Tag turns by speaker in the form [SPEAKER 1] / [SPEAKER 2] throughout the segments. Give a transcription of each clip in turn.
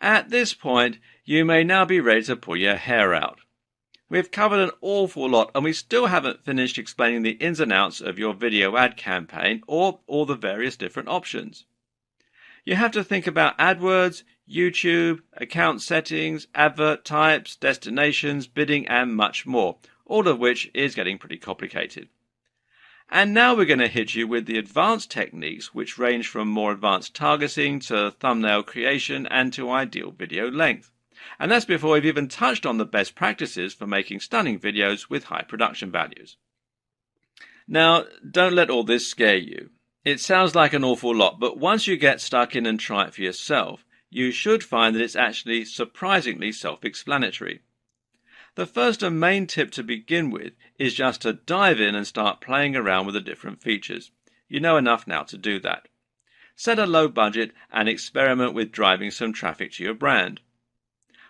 [SPEAKER 1] At this point, you may now be ready to pull your hair out. We've covered an awful lot and we still haven't finished explaining the ins and outs of your video ad campaign or all the various different options. You have to think about AdWords, YouTube, account settings, advert types, destinations, bidding and much more, all of which is getting pretty complicated. And now we're going to hit you with the advanced techniques which range from more advanced targeting to thumbnail creation and to ideal video length. And that's before we've even touched on the best practices for making stunning videos with high production values. Now, don't let all this scare you. It sounds like an awful lot, but once you get stuck in and try it for yourself, you should find that it's actually surprisingly self-explanatory. The first and main tip to begin with is just to dive in and start playing around with the different features. You know enough now to do that. Set a low budget and experiment with driving some traffic to your brand.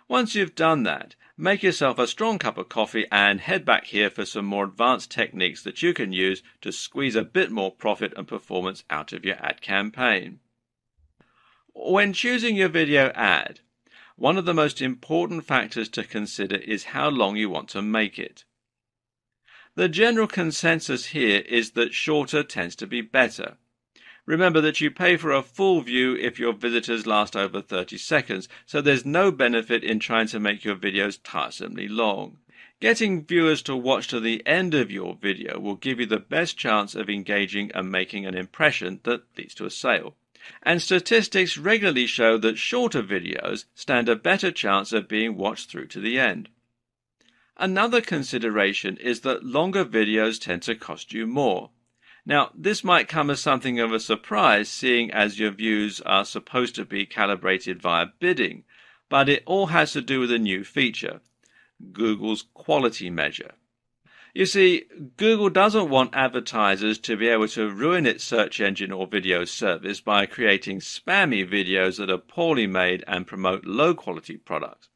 [SPEAKER 1] Once you've done that, make yourself a strong cup of coffee and head back here for some more advanced techniques that you can use to squeeze a bit more profit and performance out of your ad campaign. When choosing your video ad, one of the most important factors to consider is how long you want to make it. The general consensus here is that shorter tends to be better. Remember that you pay for a full view if your visitors last over 30 seconds, so there's no benefit in trying to make your videos tiresomely long. Getting viewers to watch to the end of your video will give you the best chance of engaging and making an impression that leads to a sale. And statistics regularly show that shorter videos stand a better chance of being watched through to the end. Another consideration is that longer videos tend to cost you more. Now, this might come as something of a surprise, seeing as your views are supposed to be calibrated via bidding, but it all has to do with a new feature, Google's quality measure. You see, Google doesn't want advertisers to be able to ruin its search engine or video service by creating spammy videos that are poorly made and promote low-quality products,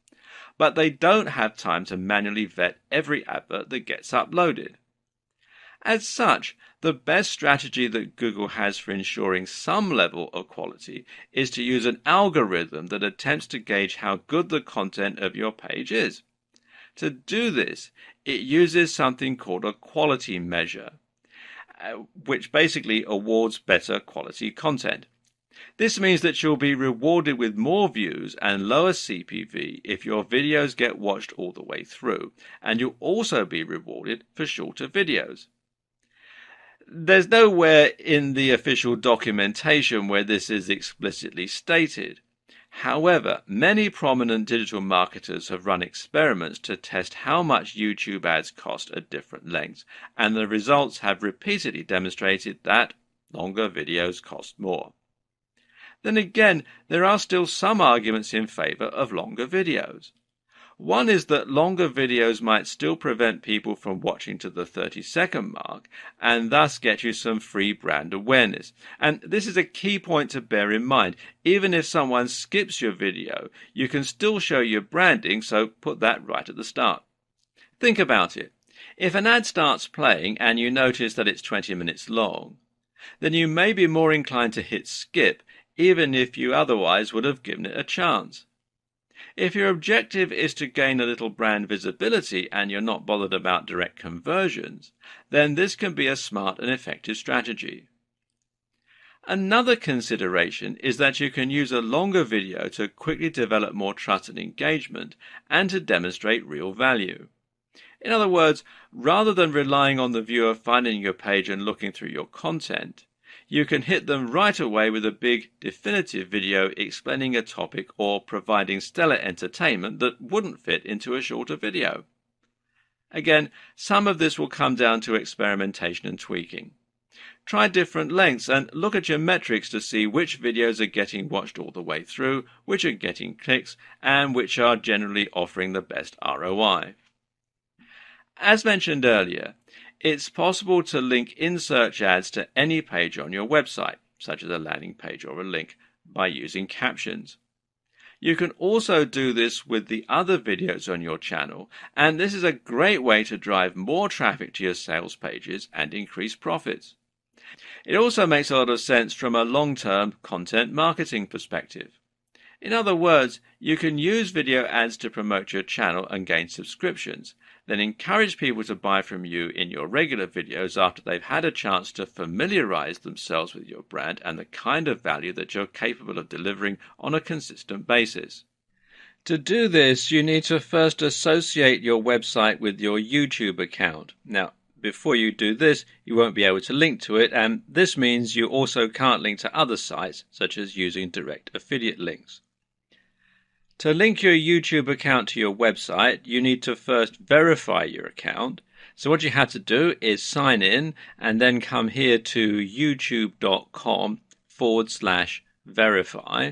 [SPEAKER 1] but they don't have time to manually vet every advert that gets uploaded. As such, the best strategy that Google has for ensuring some level of quality is to use an algorithm that attempts to gauge how good the content of your page is. To do this, it uses something called a quality measure, which basically awards better quality content. This means that you'll be rewarded with more views and lower CPV if your videos get watched all the way through, and you'll also be rewarded for shorter videos. There's nowhere in the official documentation where this is explicitly stated. However, many prominent digital marketers have run experiments to test how much YouTube ads cost at different lengths, and the results have repeatedly demonstrated that longer videos cost more. Then again, there are still some arguments in favor of longer videos. One is that longer videos might still prevent people from watching to the 30-second mark and thus get you some free brand awareness. And this is a key point to bear in mind. Even if someone skips your video, you can still show your branding, so put that right at the start. Think about it. If an ad starts playing and you notice that it's 20 minutes long, then you may be more inclined to hit skip, even if you otherwise would have given it a chance. If your objective is to gain a little brand visibility and you're not bothered about direct conversions, then this can be a smart and effective strategy. Another consideration is that you can use a longer video to quickly develop more trust and engagement and to demonstrate real value. In other words, rather than relying on the viewer finding your page and looking through your content, you can hit them right away with a big, definitive video explaining a topic or providing stellar entertainment that wouldn't fit into a shorter video. Again, some of this will come down to experimentation and tweaking. Try different lengths and look at your metrics to see which videos are getting watched all the way through, which are getting clicks, and which are generally offering the best ROI. As mentioned earlier, it's possible to link in-search ads to any page on your website, such as a landing page or a link, by using captions. You can also do this with the other videos on your channel, and this is a great way to drive more traffic to your sales pages and increase profits. It also makes a lot of sense from a long-term content marketing perspective. In other words, you can use video ads to promote your channel and gain subscriptions, then encourage people to buy from you in your regular videos after they've had a chance to familiarize themselves with your brand and the kind of value that you're capable of delivering on a consistent basis. To do this, you need to first associate your website with your YouTube account. Now, before you do this, you won't be able to link to it, and this means you also can't link to other sites, such as using direct affiliate links. To link your YouTube account to your website, you need to first verify your account. So what you have to do is sign in and then come here to youtube.com/verify.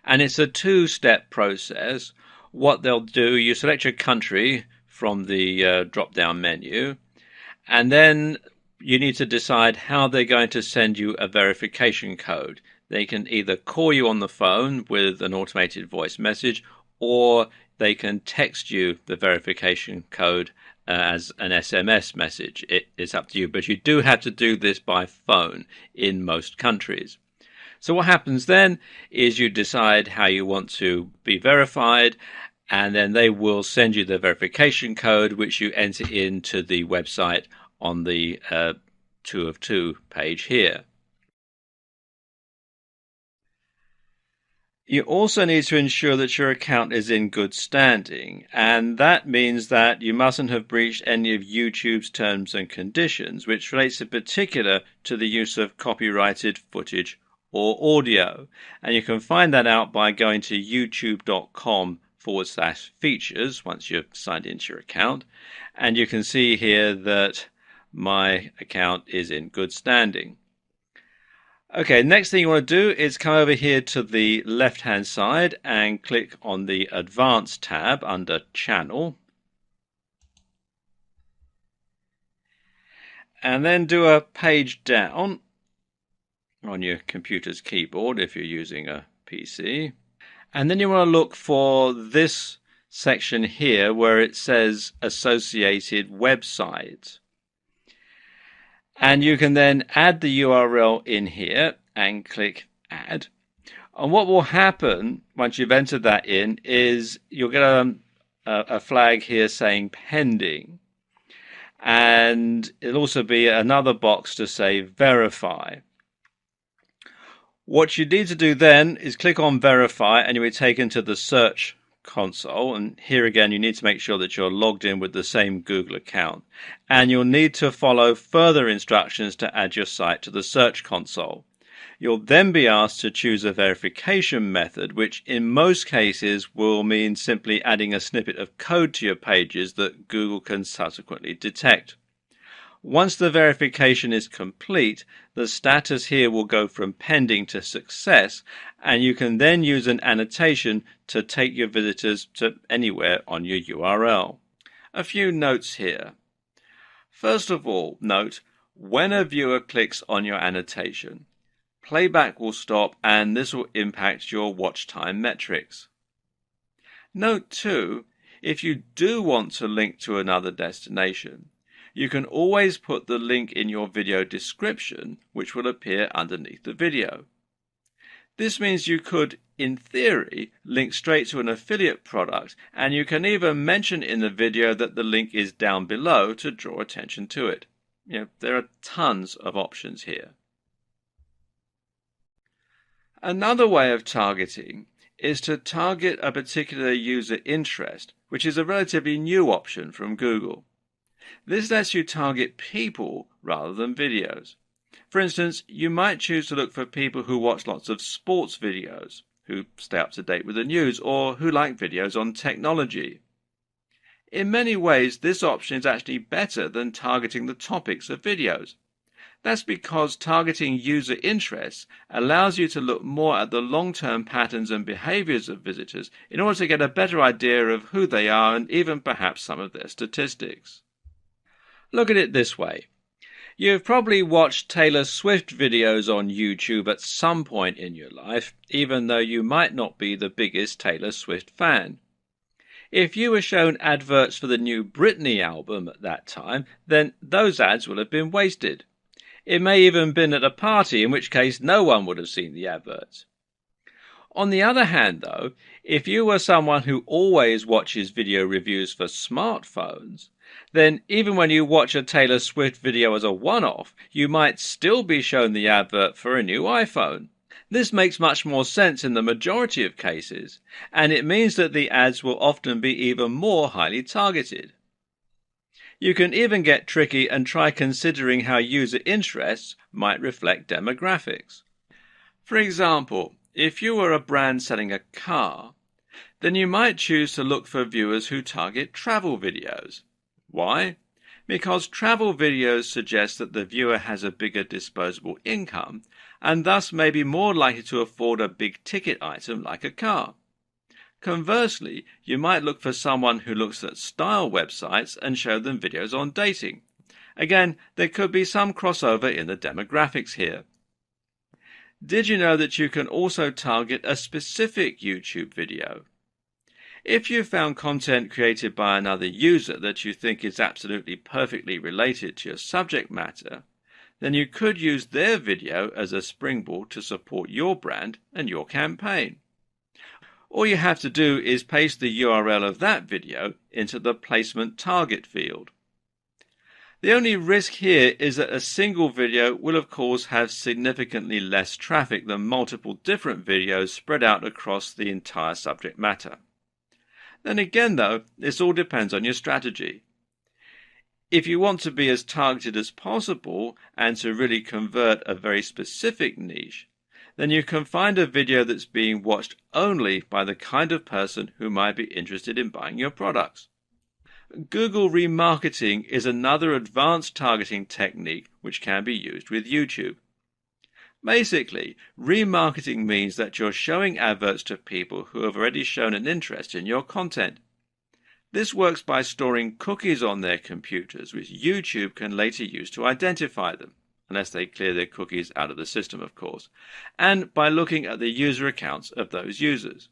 [SPEAKER 1] And it's a two-step process. What they'll do, you select your country from the drop-down menu, and then you need to decide how they're going to send you a verification code. They can either call you on the phone with an automated voice message, or they can text you the verification code as an SMS message. It's up to you, but you do have to do this by phone in most countries. So what happens then is you decide how you want to be verified, and then they will send you the verification code, which you enter into the website on the 2 of 2 page here. You also need to ensure that your account is in good standing, and that means that you mustn't have breached any of YouTube's terms and conditions, which relates in particular to the use of copyrighted footage or audio. And you can find that out by going to youtube.com/features once you've signed into your account, and you can see here that my account is in good standing. Okay, next thing you want to do is come over here to the left-hand side and click on the Advanced tab under Channel. And then do a page down on your computer's keyboard if you're using a PC. And then you want to look for this section here where it says Associated Websites. And you can then add the URL in here and click Add. And what will happen once you've entered that in is you'll get a flag here saying Pending. And it'll also be another box to say Verify. What you need to do then is click on Verify and you'll be taken to the search console, and here again you need to make sure that you're logged in with the same Google account, and you'll need to follow further instructions to add your site to the search console. You'll then be asked to choose a verification method, which in most cases will mean simply adding a snippet of code to your pages that Google can subsequently detect. Once the verification is complete, the status here will go from pending to success, and you can then use an annotation to take your visitors to anywhere on your URL. A few notes here. First of all, note, when a viewer clicks on your annotation, playback will stop and this will impact your watch time metrics. Note too, if you do want to link to another destination, you can always put the link in your video description, which will appear underneath the video. This means you could, in theory, link straight to an affiliate product, and you can even mention in the video that the link is down below to draw attention to it. There are tons of options here. Another way of targeting is to target a particular user interest, which is a relatively new option from Google. This lets you target people rather than videos. For instance, you might choose to look for people who watch lots of sports videos, who stay up to date with the news, or who like videos on technology. In many ways, this option is actually better than targeting the topics of videos. That's because targeting user interests allows you to look more at the long-term patterns and behaviors of visitors in order to get a better idea of who they are and even perhaps some of their statistics. Look at it this way. You've probably watched Taylor Swift videos on YouTube at some point in your life, even though you might not be the biggest Taylor Swift fan. If you were shown adverts for the new Britney album at that time, then those ads will have been wasted. It may even have been at a party, in which case no one would have seen the adverts. On the other hand, though, if you were someone who always watches video reviews for smartphones, then even when you watch a Taylor Swift video as a one-off, you might still be shown the advert for a new iPhone. This makes much more sense in the majority of cases, and it means that the ads will often be even more highly targeted. You can even get tricky and try considering how user interests might reflect demographics. For example, if you were a brand selling a car, then you might choose to look for viewers who target travel videos. Why? Because travel videos suggest that the viewer has a bigger disposable income and thus may be more likely to afford a big-ticket item like a car. Conversely, you might look for someone who looks at style websites and show them videos on dating. Again, there could be some crossover in the demographics here. Did you know that you can also target a specific YouTube video? If you found content created by another user that you think is absolutely perfectly related to your subject matter, then you could use their video as a springboard to support your brand and your campaign. All you have to do is paste the URL of that video into the placement target field. The only risk here is that a single video will of course have significantly less traffic than multiple different videos spread out across the entire subject matter. Then again though, this all depends on your strategy. If you want to be as targeted as possible and to really convert a very specific niche, then you can find a video that's being watched only by the kind of person who might be interested in buying your products. Google remarketing is another advanced targeting technique which can be used with YouTube. Basically, remarketing means that you're showing adverts to people who have already shown an interest in your content. This works by storing cookies on their computers, which YouTube can later use to identify them, unless they clear their cookies out of the system, of course, and by looking at the user accounts of those users.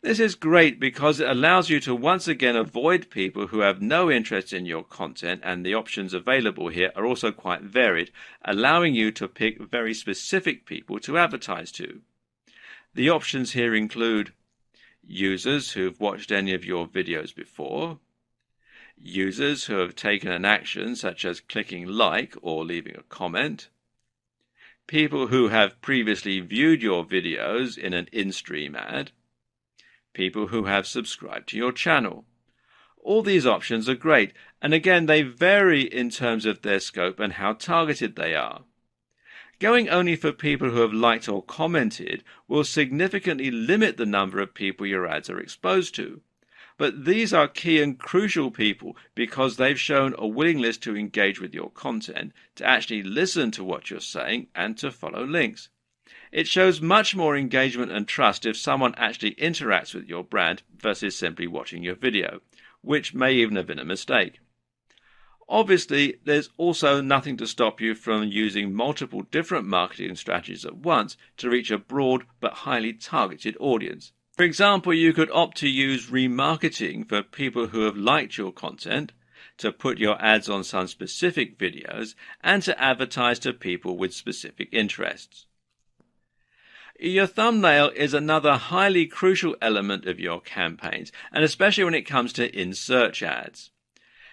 [SPEAKER 1] This is great because it allows you to once again avoid people who have no interest in your content, and the options available here are also quite varied, allowing you to pick very specific people to advertise to. The options here include users who've watched any of your videos before, users who have taken an action such as clicking like or leaving a comment, people who have previously viewed your videos in an in-stream ad, people who have subscribed to your channel. All these options are great, and again they vary in terms of their scope and how targeted they are. Going only for people who have liked or commented will significantly limit the number of people your ads are exposed to. But these are key and crucial people because they've shown a willingness to engage with your content, to actually listen to what you're saying, and to follow links. It shows much more engagement and trust if someone actually interacts with your brand versus simply watching your video, which may even have been a mistake. Obviously, there's also nothing to stop you from using multiple different marketing strategies at once to reach a broad but highly targeted audience. For example, you could opt to use remarketing for people who have liked your content, to put your ads on some specific videos, and to advertise to people with specific interests. Your thumbnail is another highly crucial element of your campaigns, and especially when it comes to in-search ads.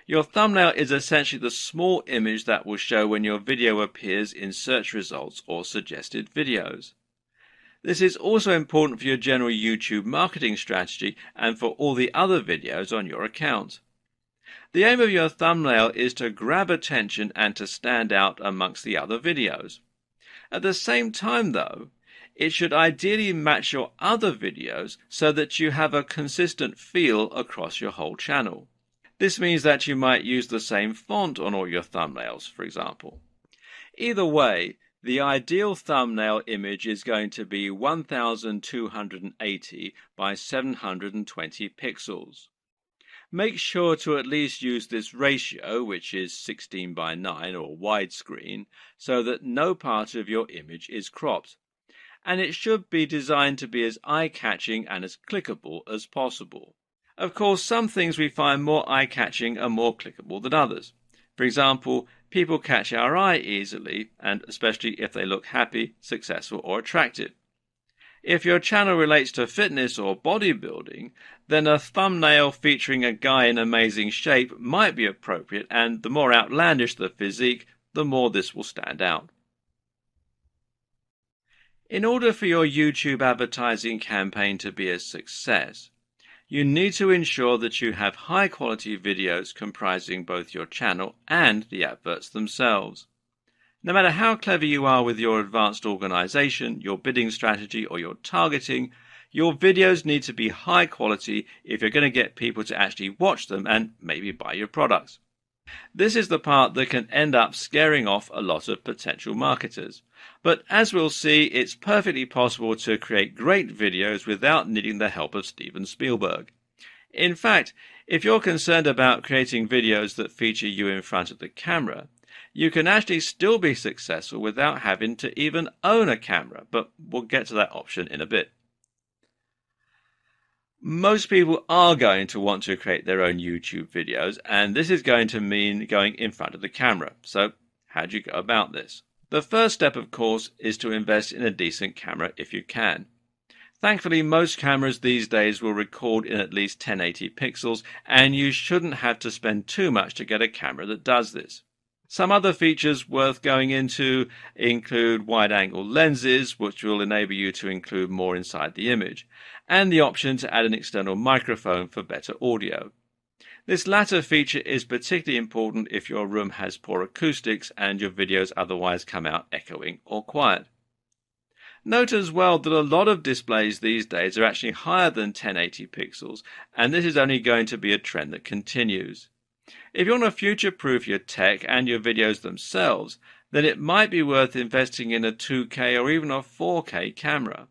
[SPEAKER 1] Your thumbnail is essentially the small image that will show when your video appears in search results or suggested videos. This is also important for your general YouTube marketing strategy and for all the other videos on your account. The aim of your thumbnail is to grab attention and to stand out amongst the other videos. At the same time, though, it should ideally match your other videos so that you have a consistent feel across your whole channel. This means that you might use the same font on all your thumbnails, for example. Either way, the ideal thumbnail image is going to be 1280 by 720 pixels. Make sure to at least use this ratio, which is 16 by 9 or widescreen, so that no part of your image is cropped. And it should be designed to be as eye-catching and as clickable as possible. Of course, some things we find more eye-catching and more clickable than others. For example, people catch our eye easily, and especially if they look happy, successful, or attractive. If your channel relates to fitness or bodybuilding, then a thumbnail featuring a guy in amazing shape might be appropriate, and the more outlandish the physique, the more this will stand out. In order for your YouTube advertising campaign to be a success, you need to ensure that you have high-quality videos comprising both your channel and the adverts themselves. No matter how clever you are with your advanced organization, your bidding strategy, or your targeting, your videos need to be high quality if you're going to get people to actually watch them and maybe buy your products. This is the part that can end up scaring off a lot of potential marketers. But as we'll see, it's perfectly possible to create great videos without needing the help of Steven Spielberg. In fact, if you're concerned about creating videos that feature you in front of the camera, you can actually still be successful without having to even own a camera, but we'll get to that option in a bit. Most people are going to want to create their own YouTube videos, and this is going to mean going in front of the camera. So how do you go about this? The first step, of course, is to invest in a decent camera if you can. Thankfully, most cameras these days will record in at least 1080 pixels, and you shouldn't have to spend too much to get a camera that does this. Some other features worth going into include wide-angle lenses, which will enable you to include more inside the image, and the option to add an external microphone for better audio. This latter feature is particularly important if your room has poor acoustics and your videos otherwise come out echoing or quiet. Note as well that a lot of displays these days are actually higher than 1080 pixels, and this is only going to be a trend that continues. If you want to future-proof your tech and your videos themselves, then it might be worth investing in a 2K or even a 4K camera.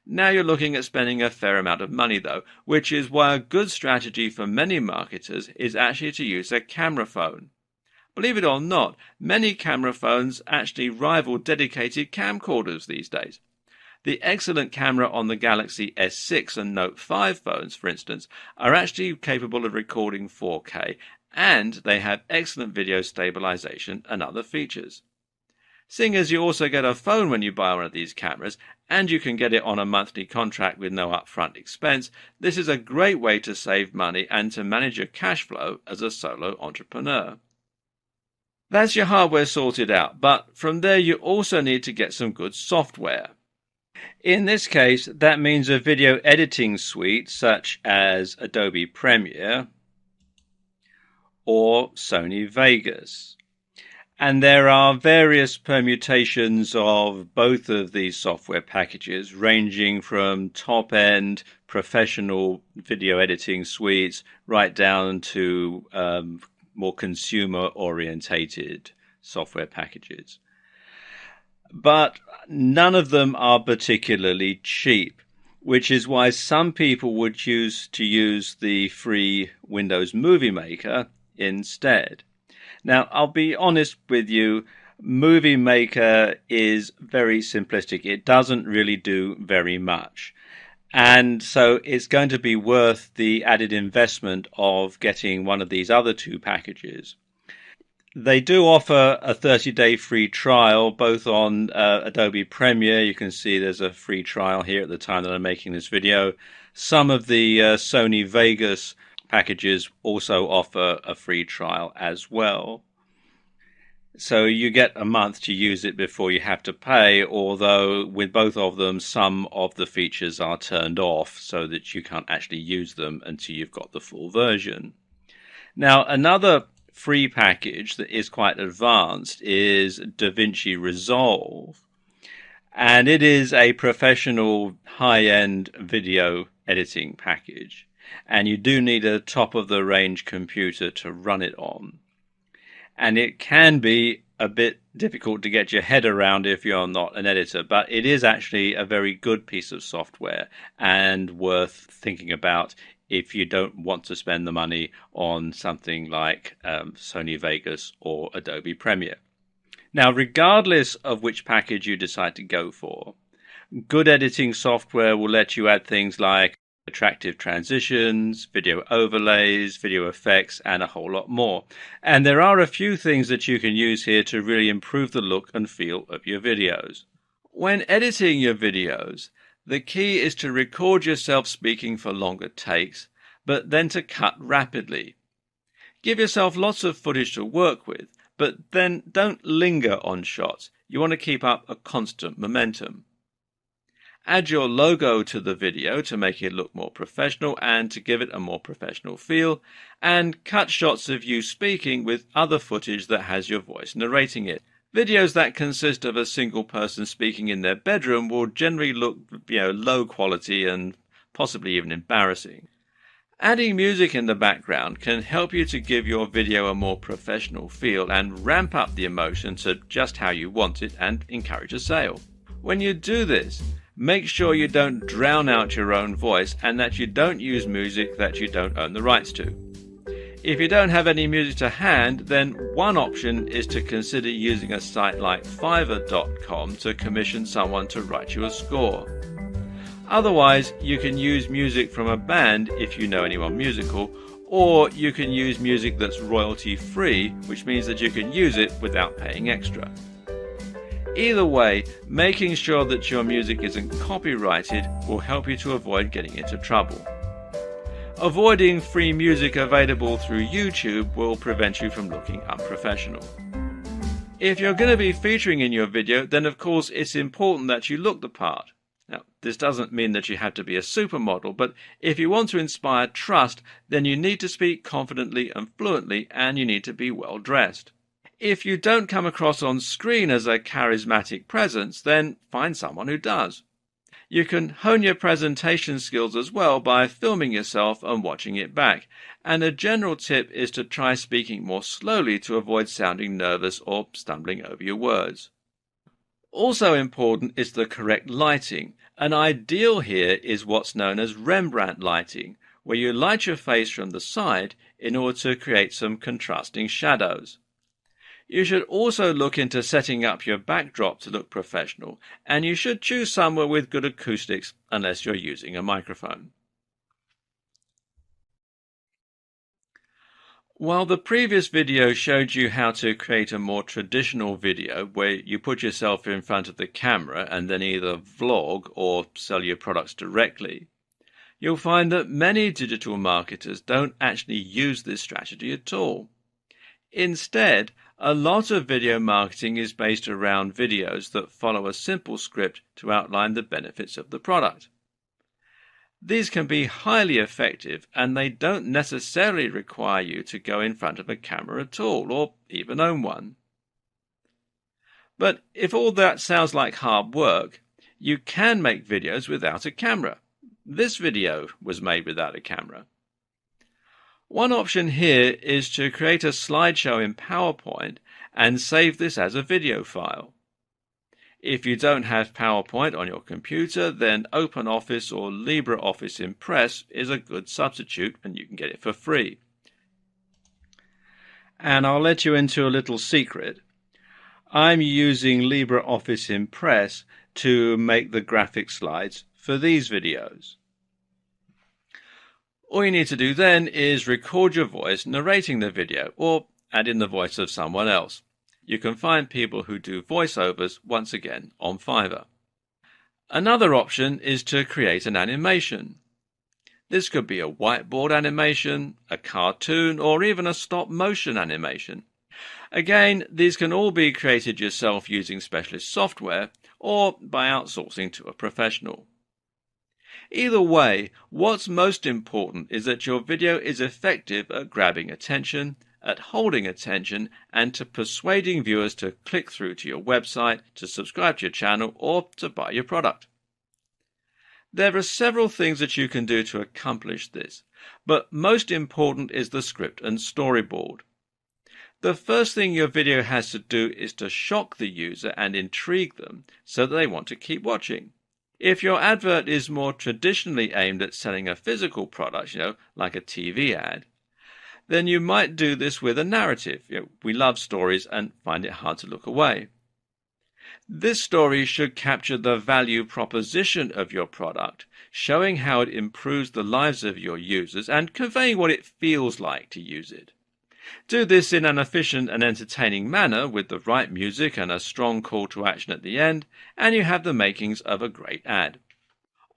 [SPEAKER 1] Now you're looking at spending a fair amount of money though, which is why a good strategy for many marketers is actually to use a camera phone. Believe it or not, many camera phones actually rival dedicated camcorders these days. The excellent camera on the Galaxy S6 and Note 5 phones, for instance, are actually capable of recording 4K, and they have excellent video stabilization and other features. Seeing as you also get a phone when you buy one of these cameras, and you can get it on a monthly contract with no upfront expense, this is a great way to save money and to manage your cash flow as a solo entrepreneur. That's your hardware sorted out, but from there you also need to get some good software. In this case, that means a video editing suite such as Adobe Premiere or Sony Vegas. And there are various permutations of both of these software packages, ranging from top-end professional video editing suites right down to more consumer-orientated software packages. But none of them are particularly cheap, which is why some people would choose to use the free Windows Movie Maker instead. Now, I'll be honest with you, Movie Maker is very simplistic. It doesn't really do very much. And so it's going to be worth the added investment of getting one of these other two packages. They do offer a 30-day free trial, both on Adobe Premiere. You can see there's a free trial here at the time that I'm making this video. Some of the Sony Vegas packages also offer a free trial as well. So you get a month to use it before you have to pay, although with both of them, some of the features are turned off so that you can't actually use them until you've got the full version. Now, another free package that is quite advanced is DaVinci Resolve, and it is a professional high-end video editing package, and you do need a top-of-the-range computer to run it on. And it can be a bit difficult to get your head around if you're not an editor, but it is actually a very good piece of software and worth thinking about if you don't want to spend the money on something like Sony Vegas or Adobe Premiere. Now, regardless of which package you decide to go for, good editing software will let you add things like attractive transitions, video overlays, video effects, and a whole lot more. And there are a few things that you can use here to really improve the look and feel of your videos. When editing your videos, The key is to record yourself speaking for longer takes, but then to cut rapidly. Give yourself lots of footage to work with, but then don't linger on shots. You want to keep up a constant momentum. Add your logo to the video to make it look more professional and to give it a more professional feel, and cut shots of you speaking with other footage that has your voice narrating it. Videos that consist of a single person speaking in their bedroom will generally look, low quality and possibly even embarrassing. Adding music in the background can help you to give your video a more professional feel and ramp up the emotion to just how you want it and encourage a sale. When you do this, make sure you don't drown out your own voice and that you don't use music that you don't own the rights to. If you don't have any music to hand, then one option is to consider using a site like Fiverr.com to commission someone to write you a score. Otherwise, you can use music from a band if you know anyone musical, or you can use music that's royalty free, which means that you can use it without paying extra. Either way, making sure that your music isn't copyrighted will help you to avoid getting into trouble. Avoiding free music available through YouTube will prevent you from looking unprofessional. If you're going to be featuring in your video, then of course it's important that you look the part. Now, this doesn't mean that you have to be a supermodel, but if you want to inspire trust, then you need to speak confidently and fluently, and you need to be well dressed. If you don't come across on screen as a charismatic presence, then find someone who does. You can hone your presentation skills as well by filming yourself and watching it back. And a general tip is to try speaking more slowly to avoid sounding nervous or stumbling over your words. Also important is the correct lighting. An ideal here is what's known as Rembrandt lighting, where you light your face from the side in order to create some contrasting shadows. You should also look into setting up your backdrop to look professional, and you should choose somewhere with good acoustics unless you're using a microphone. While the previous video showed you how to create a more traditional video where you put yourself in front of the camera and then either vlog or sell your products directly, you'll find that many digital marketers don't actually use this strategy at all. Instead, a lot of video marketing is based around videos that follow a simple script to outline the benefits of the product. These can be highly effective, and they don't necessarily require you to go in front of a camera at all, or even own one. But if all that sounds like hard work, you can make videos without a camera. This video was made without a camera. One option here is to create a slideshow in PowerPoint and save this as a video file. If you don't have PowerPoint on your computer, then OpenOffice or LibreOffice Impress is a good substitute, and you can get it for free. And I'll let you into a little secret. I'm using LibreOffice Impress to make the graphic slides for these videos. All you need to do then is record your voice narrating the video, or add in the voice of someone else. You can find people who do voiceovers once again on Fiverr. Another option is to create an animation. This could be a whiteboard animation, a cartoon, or even a stop-motion animation. Again, these can all be created yourself using specialist software or by outsourcing to a professional. Either way, what's most important is that your video is effective at grabbing attention, at holding attention, and to persuading viewers to click through to your website, to subscribe to your channel, or to buy your product. There are several things that you can do to accomplish this, but most important is the script and storyboard. The first thing your video has to do is to shock the user and intrigue them so that they want to keep watching. If your advert is more traditionally aimed at selling a physical product, like a TV ad, then you might do this with a narrative. We love stories and find it hard to look away. This story should capture the value proposition of your product, showing how it improves the lives of your users and conveying what it feels like to use it. Do this in an efficient and entertaining manner with the right music and a strong call to action at the end, and you have the makings of a great ad.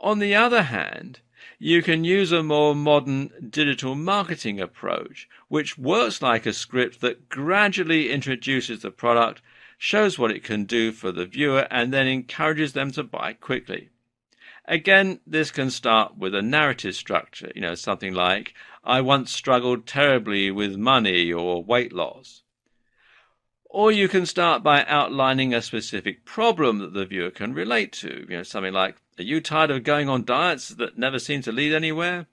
[SPEAKER 1] On the other hand, you can use a more modern digital marketing approach, which works like a script that gradually introduces the product, shows what it can do for the viewer, and then encourages them to buy quickly. Again, this can start with a narrative structure, something like, "I once struggled terribly with money or weight loss." Or you can start by outlining a specific problem that the viewer can relate to, something like, "Are you tired of going on diets that never seem to lead anywhere?"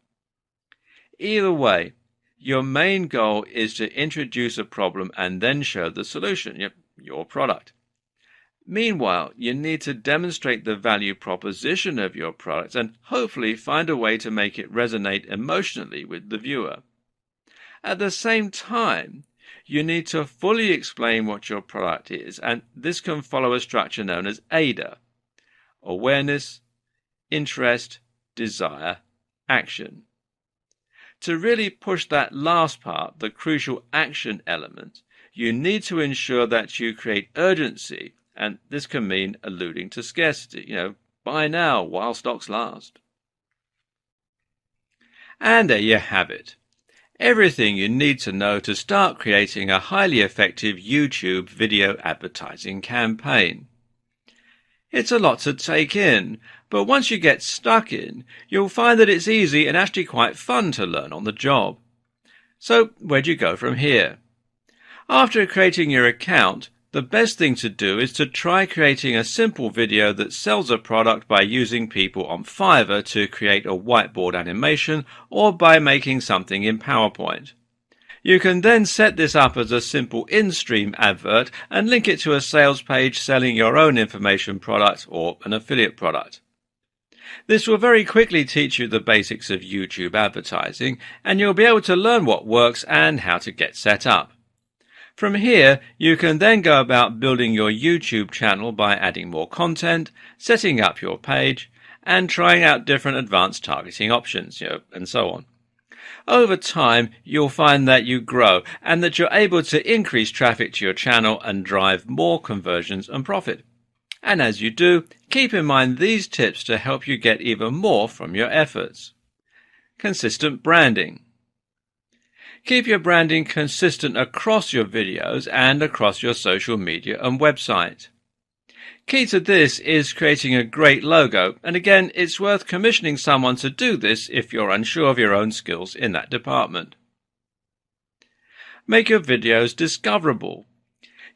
[SPEAKER 1] Either way, your main goal is to introduce a problem and then show the solution, your product. Meanwhile, you need to demonstrate the value proposition of your product and hopefully find a way to make it resonate emotionally with the viewer. At the same time, you need to fully explain what your product is, and this can follow a structure known as AIDA: awareness, interest, desire, action. To really push that last part, the crucial action element, you need to ensure that you create urgency, and this can mean alluding to scarcity, buy now while stocks last. And there you have it. Everything you need to know to start creating a highly effective YouTube video advertising campaign. It's a lot to take in, but once you get stuck in, you'll find that it's easy and actually quite fun to learn on the job. So where do you go from here? After creating your account, the best thing to do is to try creating a simple video that sells a product by using people on Fiverr to create a whiteboard animation or by making something in PowerPoint. You can then set this up as a simple in-stream advert and link it to a sales page selling your own information product or an affiliate product. This will very quickly teach you the basics of YouTube advertising, and you'll be able to learn what works and how to get set up. From here, you can then go about building your YouTube channel by adding more content, setting up your page, and trying out different advanced targeting options, and so on. Over time, you'll find that you grow and that you're able to increase traffic to your channel and drive more conversions and profit. And as you do, keep in mind these tips to help you get even more from your efforts. Consistent branding. Keep your branding consistent across your videos and across your social media and website. Key to this is creating a great logo, and again, it's worth commissioning someone to do this if you're unsure of your own skills in that department. Make your videos discoverable.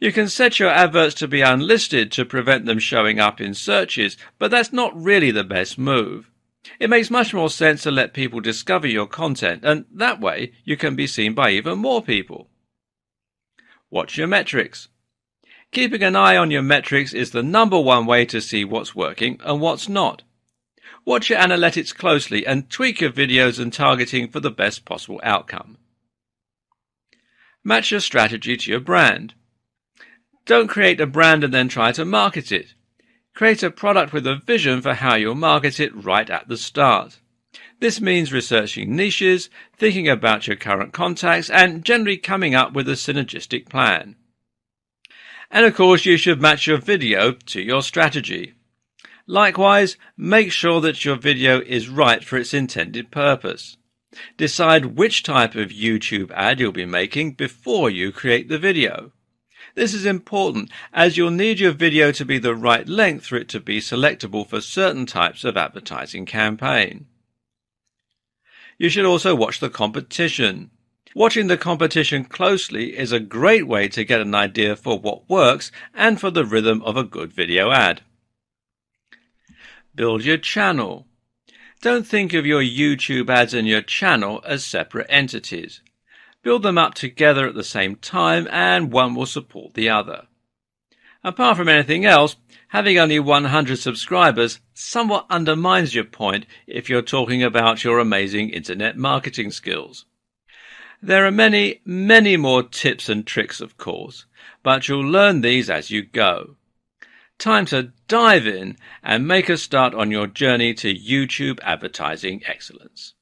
[SPEAKER 1] You can set your adverts to be unlisted to prevent them showing up in searches, but that's not really the best move. It makes much more sense to let people discover your content, and that way you can be seen by even more people. Watch your metrics. Keeping an eye on your metrics is the #1 way to see what's working and what's not. Watch your analytics closely and tweak your videos and targeting for the best possible outcome. Match your strategy to your brand. Don't create a brand and then try to market it. Create a product with a vision for how you'll market it right at the start. This means researching niches, thinking about your current contacts, and generally coming up with a synergistic plan. And of course, you should match your video to your strategy. Likewise, make sure that your video is right for its intended purpose. Decide which type of YouTube ad you'll be making before you create the video. This is important, as you'll need your video to be the right length for it to be selectable for certain types of advertising campaign. You should also watch the competition. Watching the competition closely is a great way to get an idea for what works and for the rhythm of a good video ad. Build your channel. Don't think of your YouTube ads and your channel as separate entities. Build them up together at the same time, and one will support the other. Apart from anything else, having only 100 subscribers somewhat undermines your point if you're talking about your amazing internet marketing skills. There are many, many more tips and tricks, of course, but you'll learn these as you go. Time to dive in and make a start on your journey to YouTube advertising excellence.